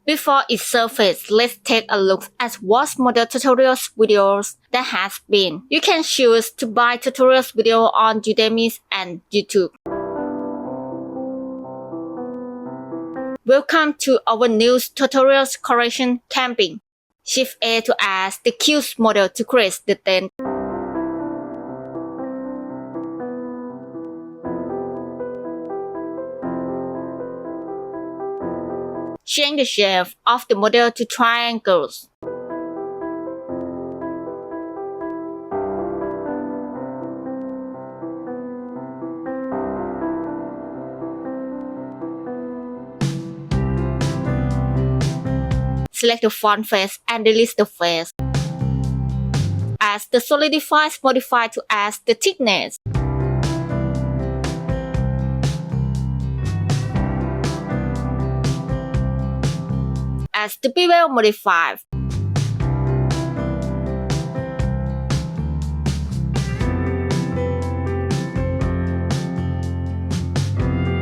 Before it surfaces, let's take a look at what model tutorials videos there has been. You can choose to buy tutorials video on Udemy and YouTube. Welcome to our new tutorials collection camping. Shift A to add the cube model to create the tent. Change the shape of the model to triangles. Select the front face and release the face. Add the Stylized modifier to add the thickness. Add the bevel modifier.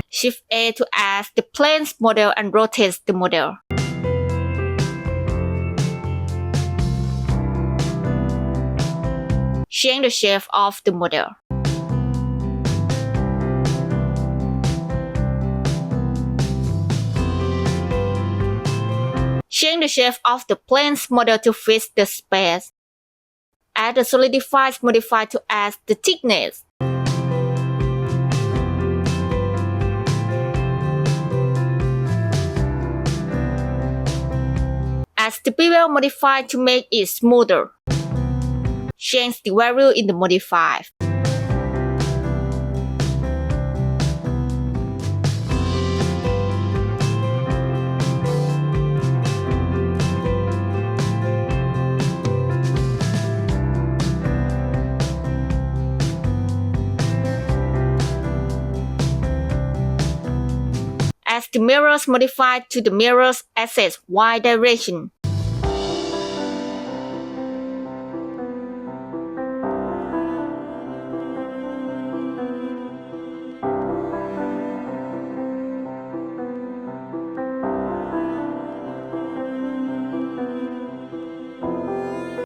Shift A to add the planes model and rotate the model. Change the shape of the model. Change the shape of the planes model to fit the space. Add the Stylized modifier to add the thickness. Add the bevel modifier to make it smoother. Change the value in the modifier. Add the mirrors modifier to the mirrors axis Y direction.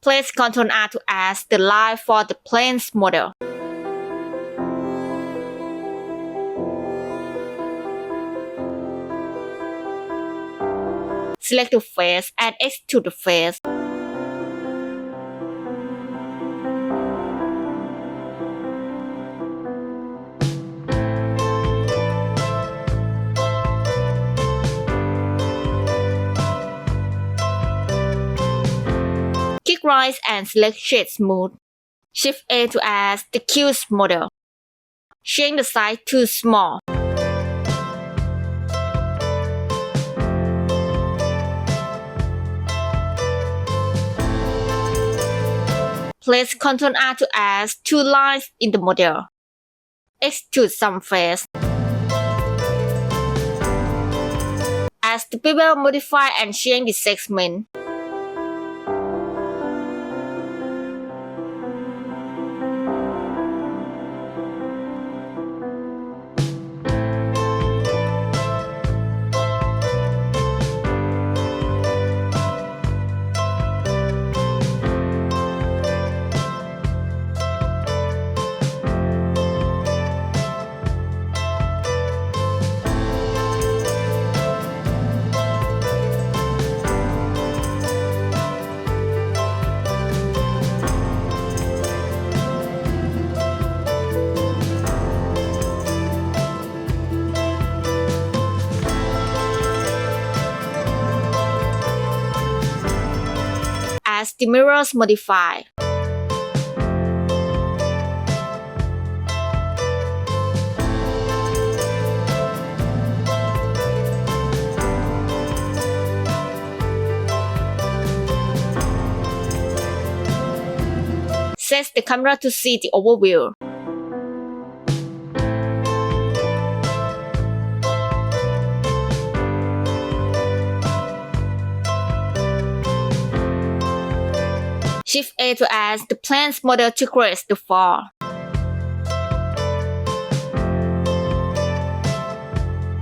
Place Ctrl R to add the line for the planes model. Select the face and extrude the face. Click right and select Shade Smooth. Shift A to add the cube model. Change the size to small. Place Ctrl R to add two lines in the model. Extrude some face. Add the bevel modifier and change the segment. Add the mirrors modifier. Set the camera to see the overview. Shift A to add the planes model to create the fall.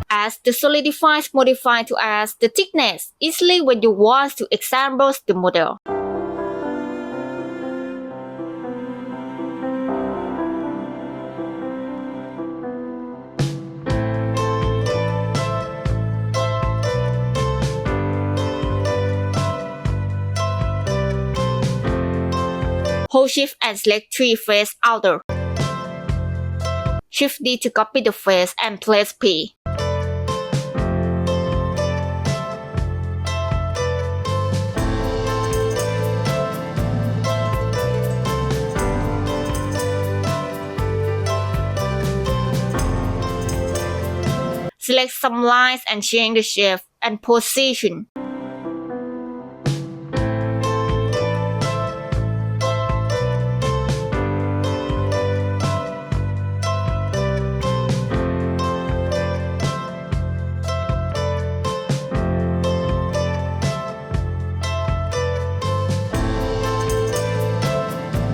As the solidifies modify to add the thickness easily when you want to example the model. Hold Shift and select 3 face outer. Shift D to copy the face and place P. Select some lines and change the shape and position.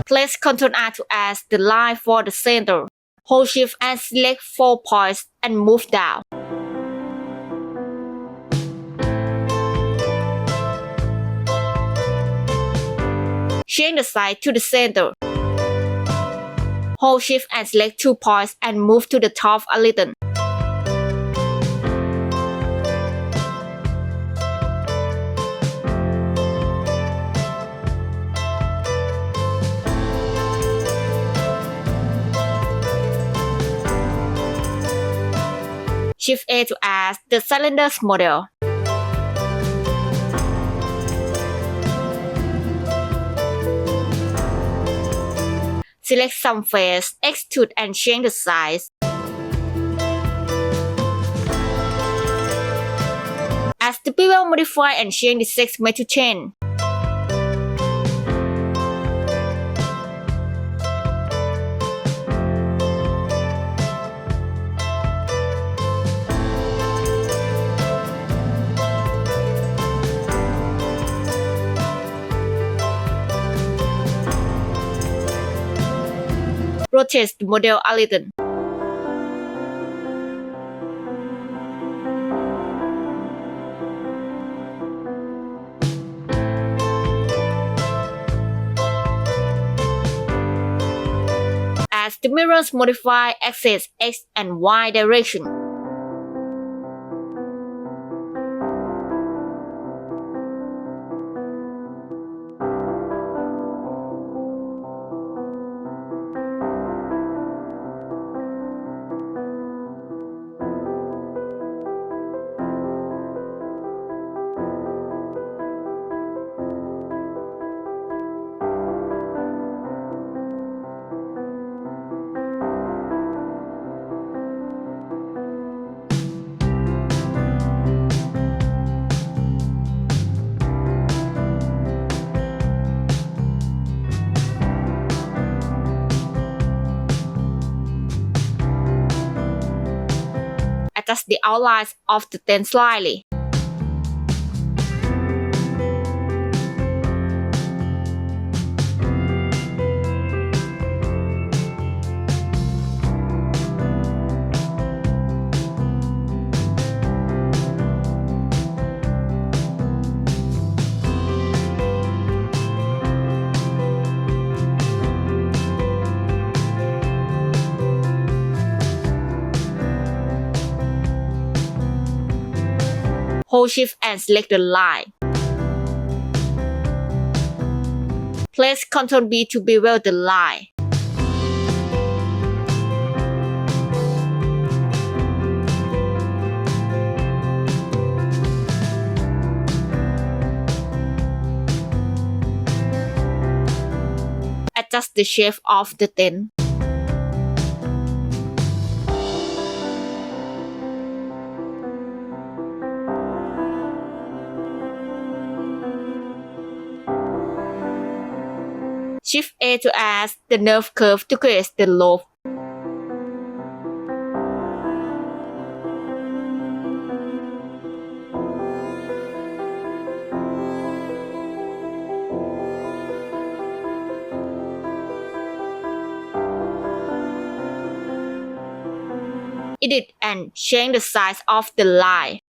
Place Ctrl R to add the line for the center. Hold Shift and select 4 points and move down. Change the side to the center. Hold Shift and select 2 points and move to the top a little. Shift A to add the cylinder's model. Select some face, extrude and change the size. As the bevel modify and change the segment to 10. Rotate the model a little. As the mirrors modify axis X and Y direction. Adjust the outlines of the tent slightly. Hold Shift and select the line. Place Ctrl B to bevel the line. Adjust the shape of the tent. Shift A to add the nerve curve to create the loop. edit and change the size of the line.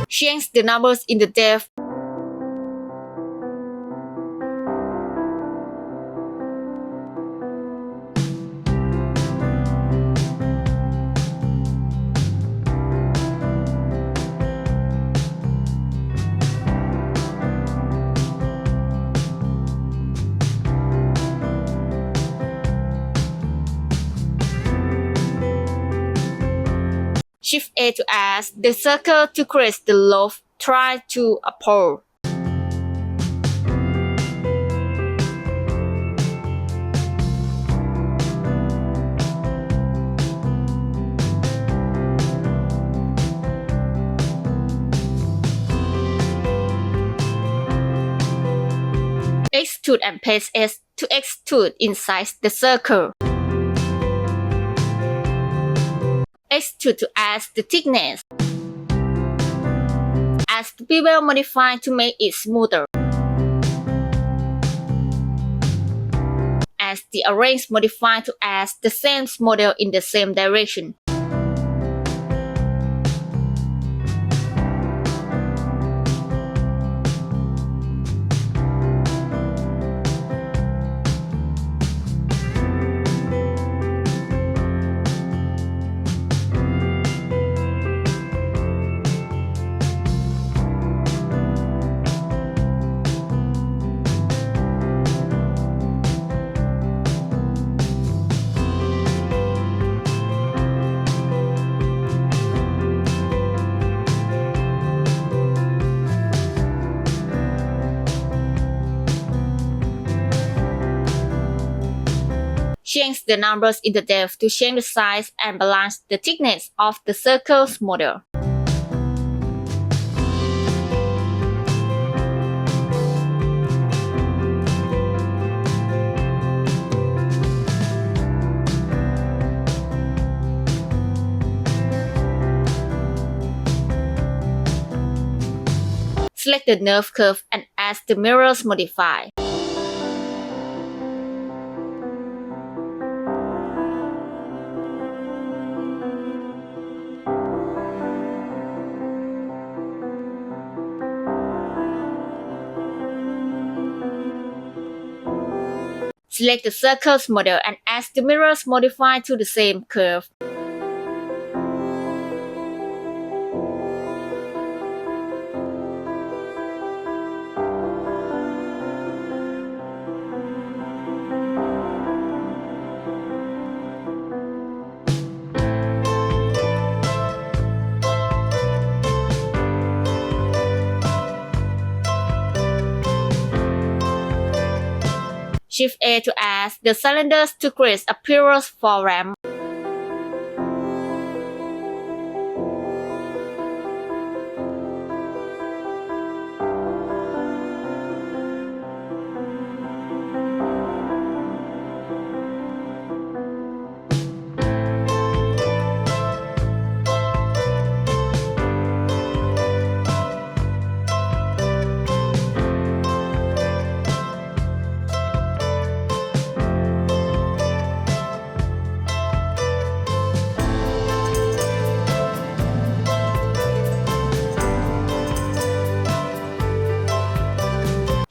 Change the numbers in the depth. Shift A to add the circle to create the loaf. Try to uphold. Extrude and paste S to extrude inside the circle. Extrude to add the thickness. Add the bevel modifier to make it smoother. Add the arrange modifier to add the same model in the same direction. Change the numbers in the depth to change the size and balance the thickness of the circle's model. Select the nerve curve and add the mirrors modifier. Select the circle's model and add the mirrors modifier to the same curve. Shift A to add the cylinders to create a pillars for ramp.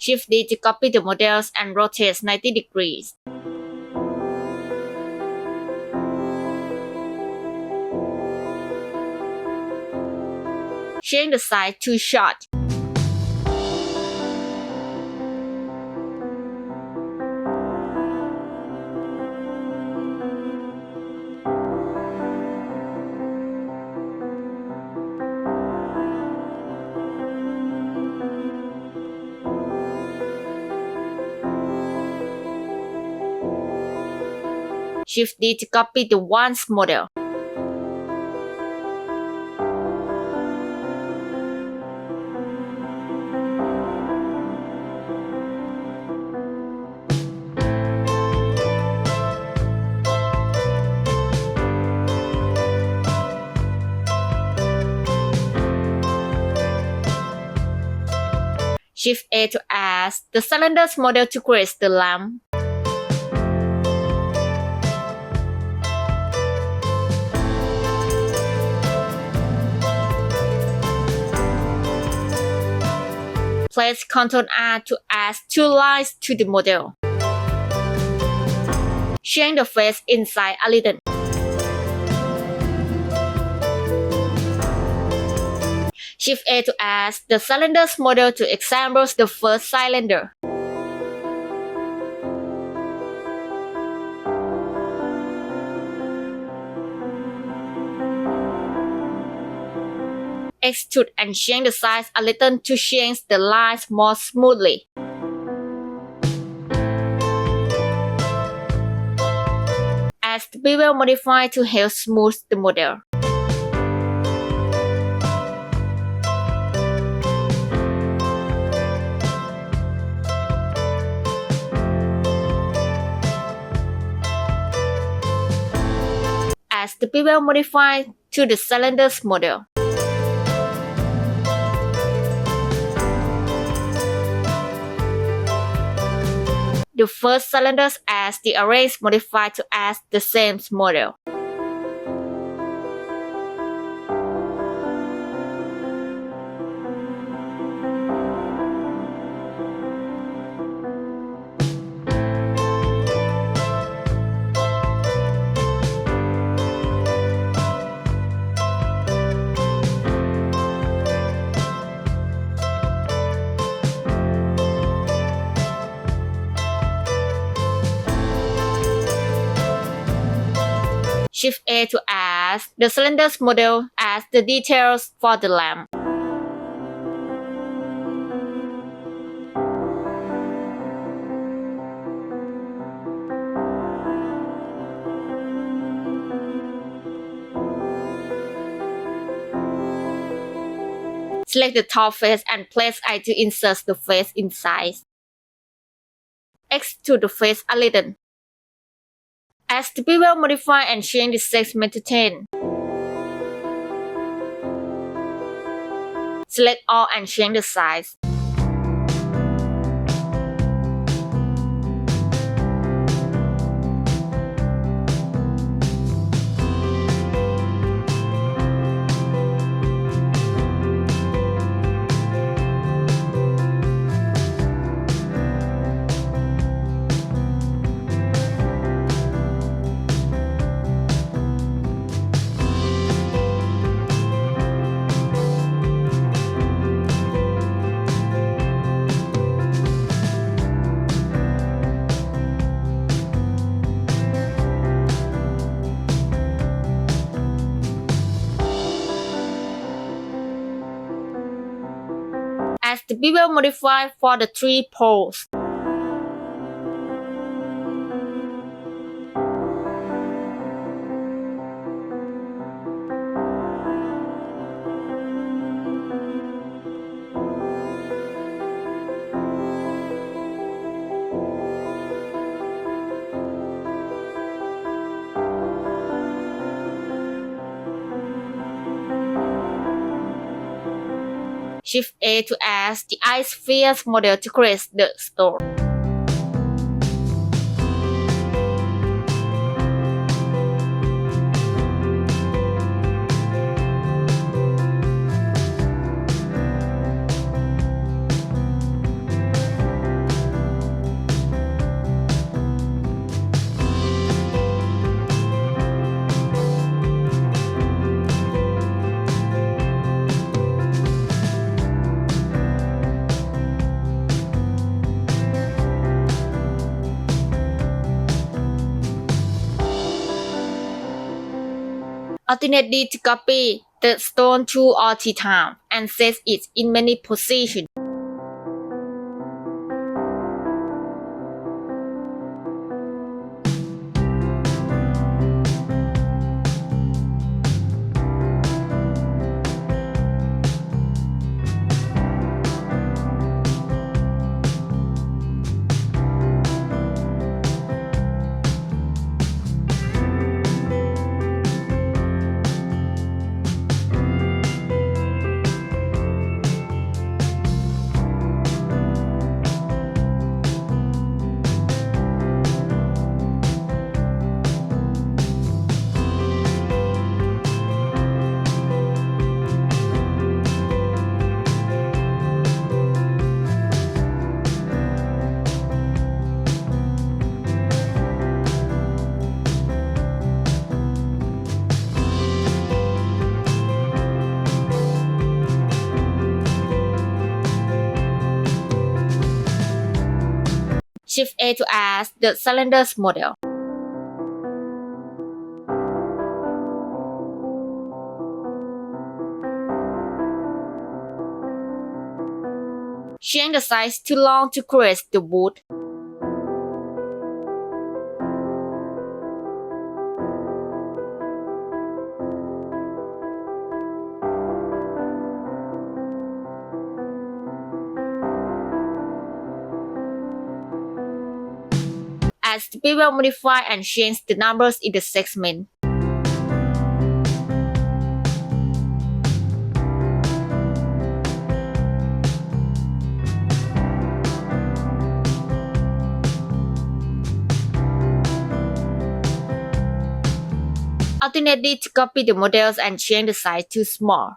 Shift D to copy the models and rotate 90 degrees. Change the size to short. Shift D to copy the one's model. Shift A to add the cylinder's model to create the lamp. Place Ctrl R to add two lines to the model. Change the face inside a little. Shift A to add the cylinder's model to example the first cylinder. Extrude and change the size a little to change the lines more smoothly. Add the bevel modifier to help smooth the model. Add the bevel modifier to the cylinder's model. The first cylinder adds the arrange modifier to add the same model. Shift A to add the cylinder's model as the details for the lamp. Select the top face and place I to insert the face inside. Extrude the face a little. Add the bevel modifier and change the segment to 10. Select all and change the size. Add the bevel modifier for the 3 poles. Shift A to add the ice sphere model to create the store. Alternately to copy the stone 2 or 3 times and set it in many positions. Shift A to add the cylinders model. Change the size to long to create the wood. As the bevel modify and change the numbers in the segment. Alternately to copy the models and change the size to small.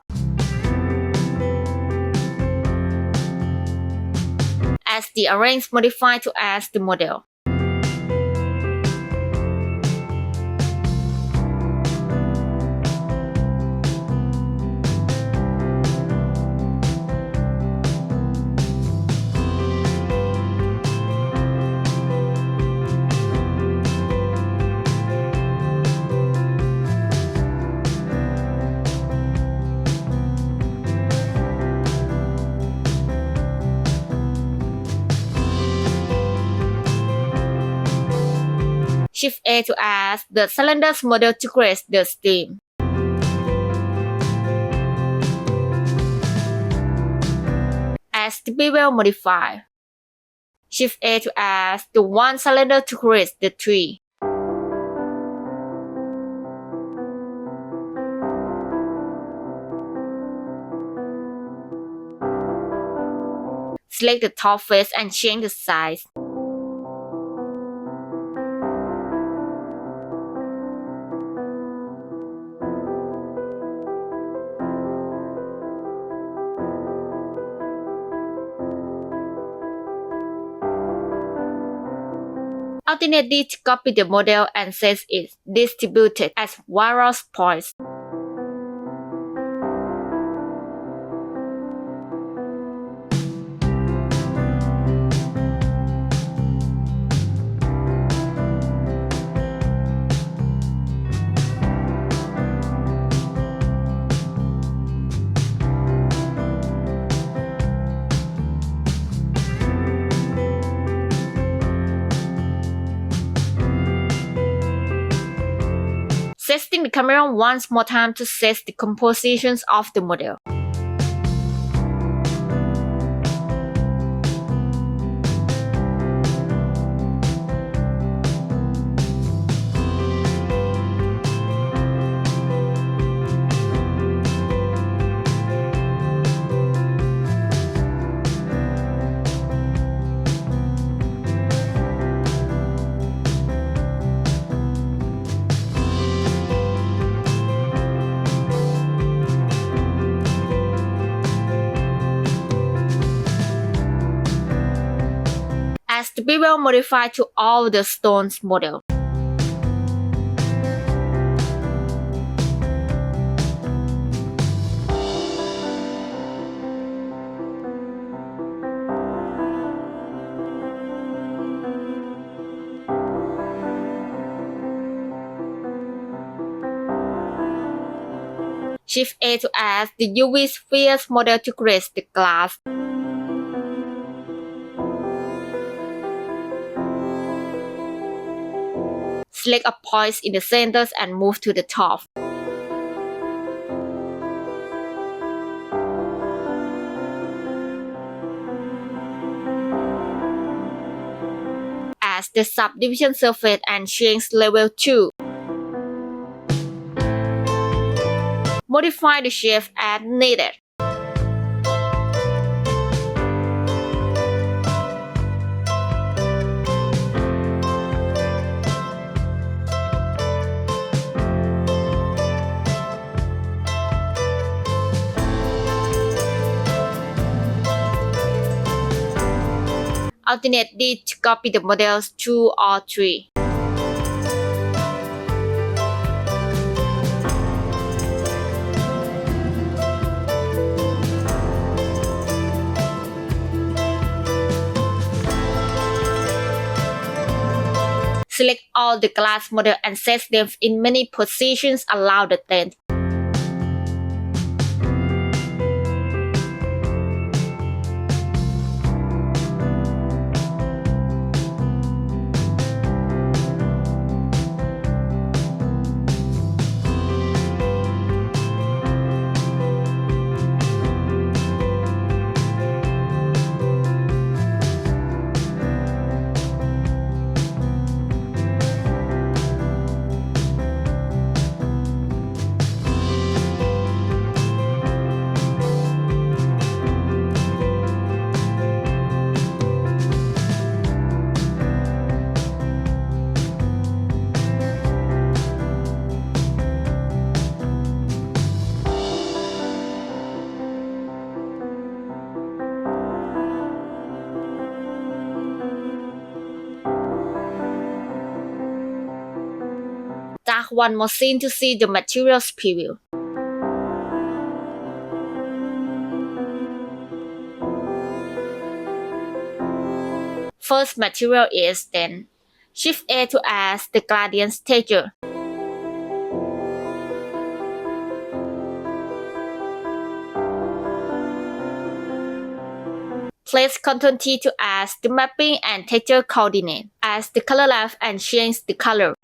As the arrange modify to add the model. Shift A to add the cylinders model to create the stem. As the bevel modify. Shift A to add the one cylinder to create the tree. Select the top face and change the size. Alternately to copy the model and set it distributed as various points. Setting the camera once more time to set the compositions of the model. As the bevel modify to all the stones model. Shift A to add the UV spheres model to create the glass. Select a point in the center and move to the top. Add the subdivision surface and change level 2. Modify the shape as needed. Alternately to copy the models 2 or 3. Select all the glass models and set them in many positions around the tent. Tag one more scene to see the materials preview. First material is tent. Shift A to add the gradient texture. Place Ctrl T to add the mapping and texture coordinate. Add the color left and change the color.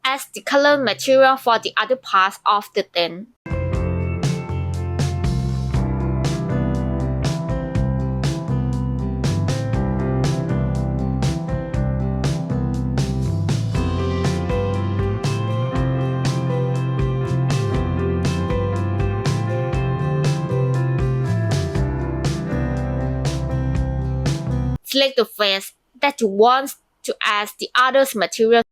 Add the color material for the other parts of the tent. Select the face that you want to add the other material.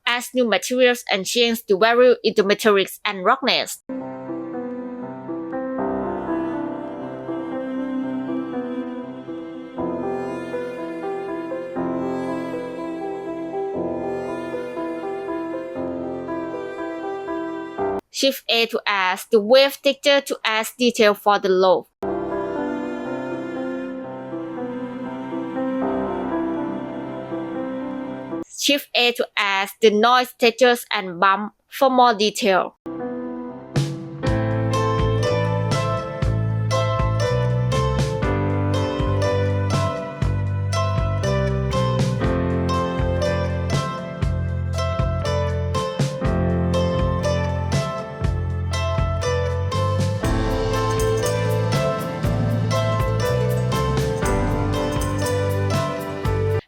Add new materials and change the value into metallics and roughness. Shift A to add the wave texture to add detail for the loaf. Shift A to add the noise textures and bump for more detail.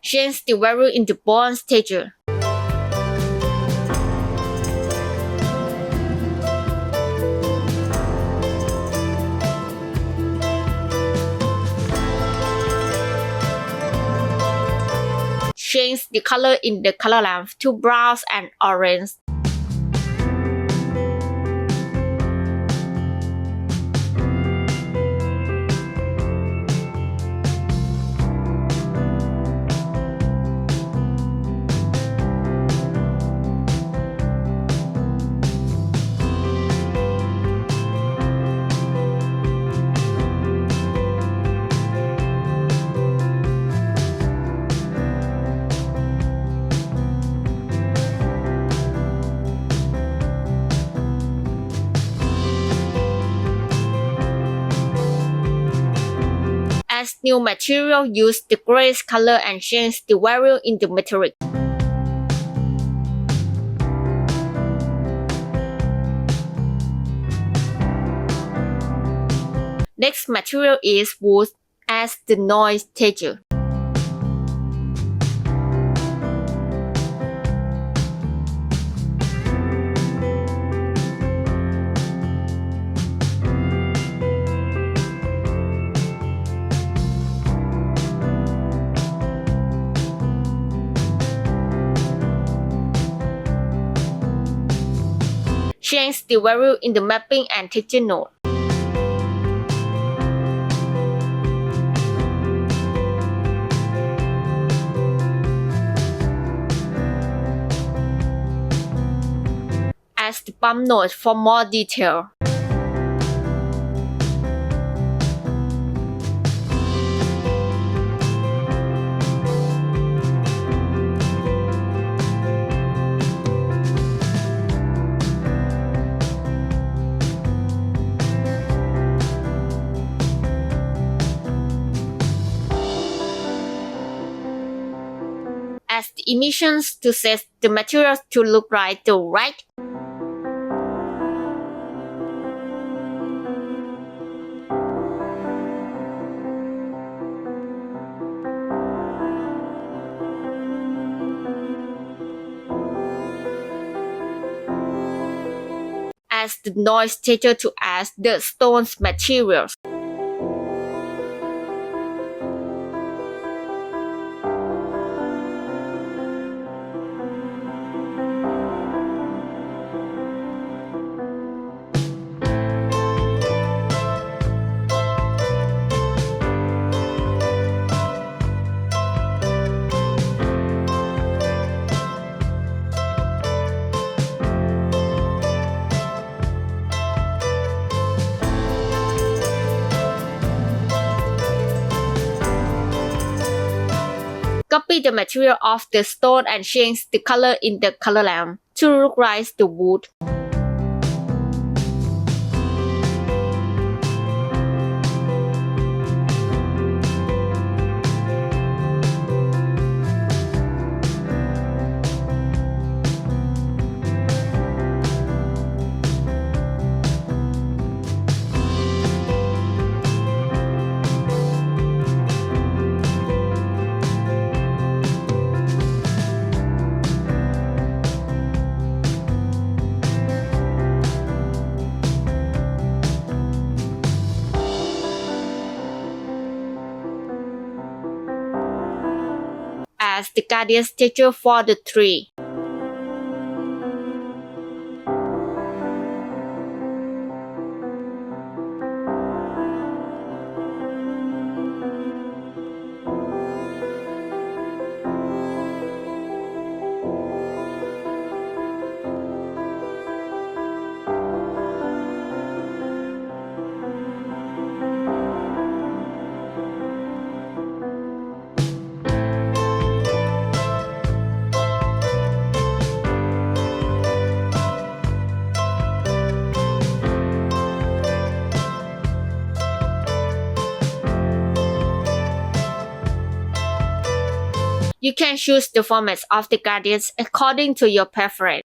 Change the value into bronze texture. Change the color in the color lamp to brown and orange. As new material, use the grace color and change the value in the metallic. Next material is wood as the noise texture. Change the value in the mapping and texture node. Add the bump node for more detail. Add the emissions to set the materials to look right to right. Add the noise texture to add the stone's materials. Copy the material of the stone and change the color in the color lamp to look like the wood. As the guardian's texture for the tree. You can choose the formats of the guardians according to your preference.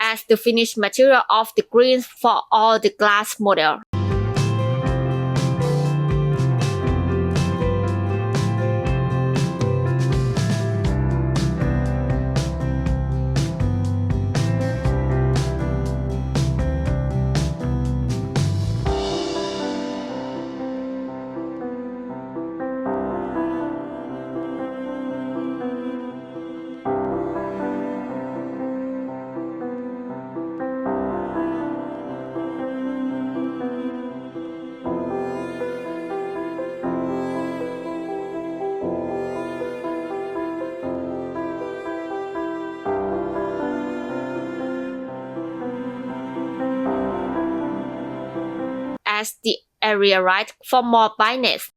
As the finished material of the greens for all the glass model. adjust the area right for more brightness.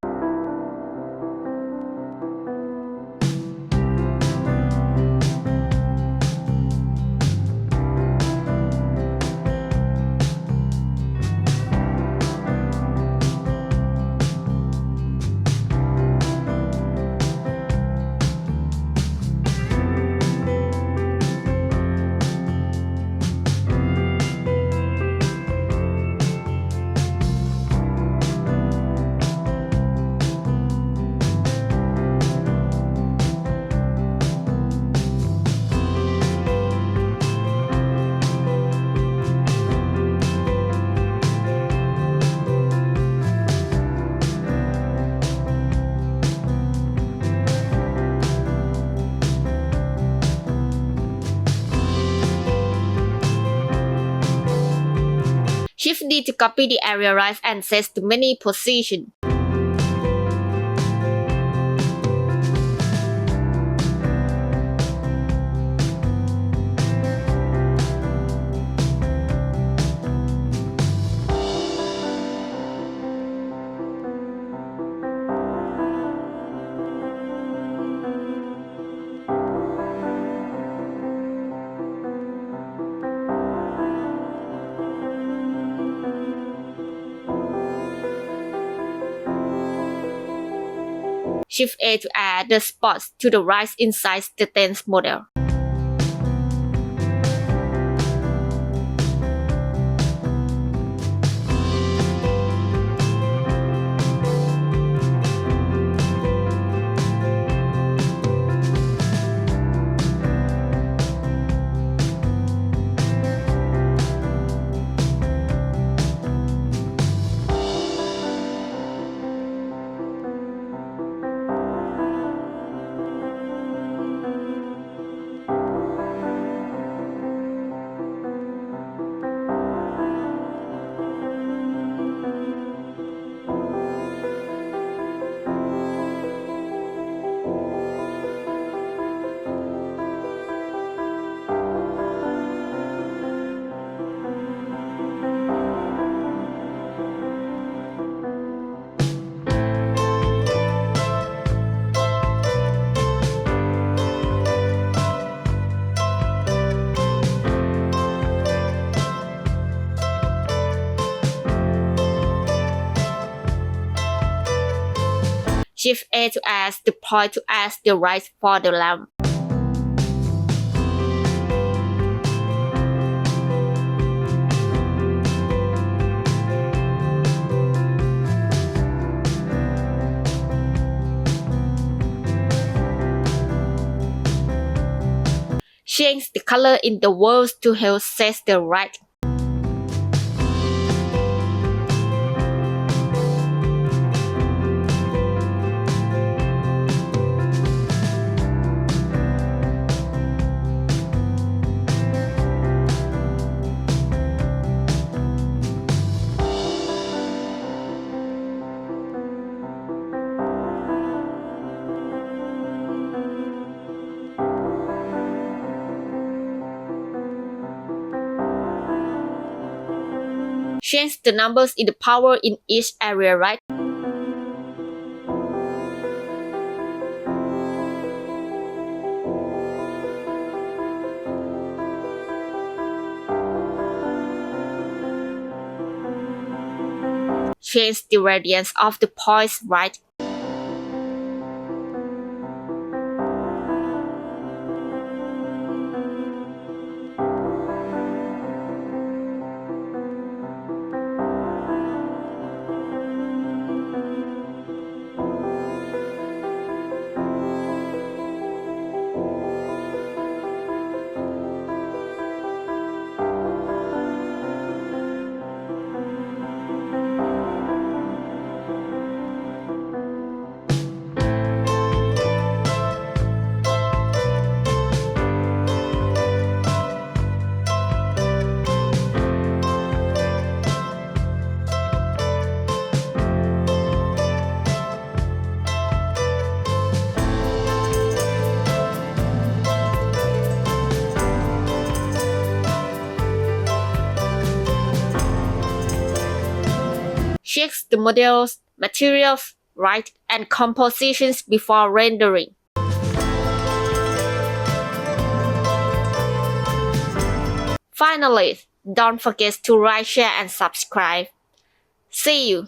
Shift D to copy the area right and set to many position. Shift A to add the spots to the right inside the tense model. Shift A to add the point to add the right for the lamp. Change the color in the walls to help set the right. Change the numbers in the power in each area right. Change the radiance of the points right. Check the models, materials, light, and compositions before rendering. Finally, don't forget to like, share, and subscribe. See you!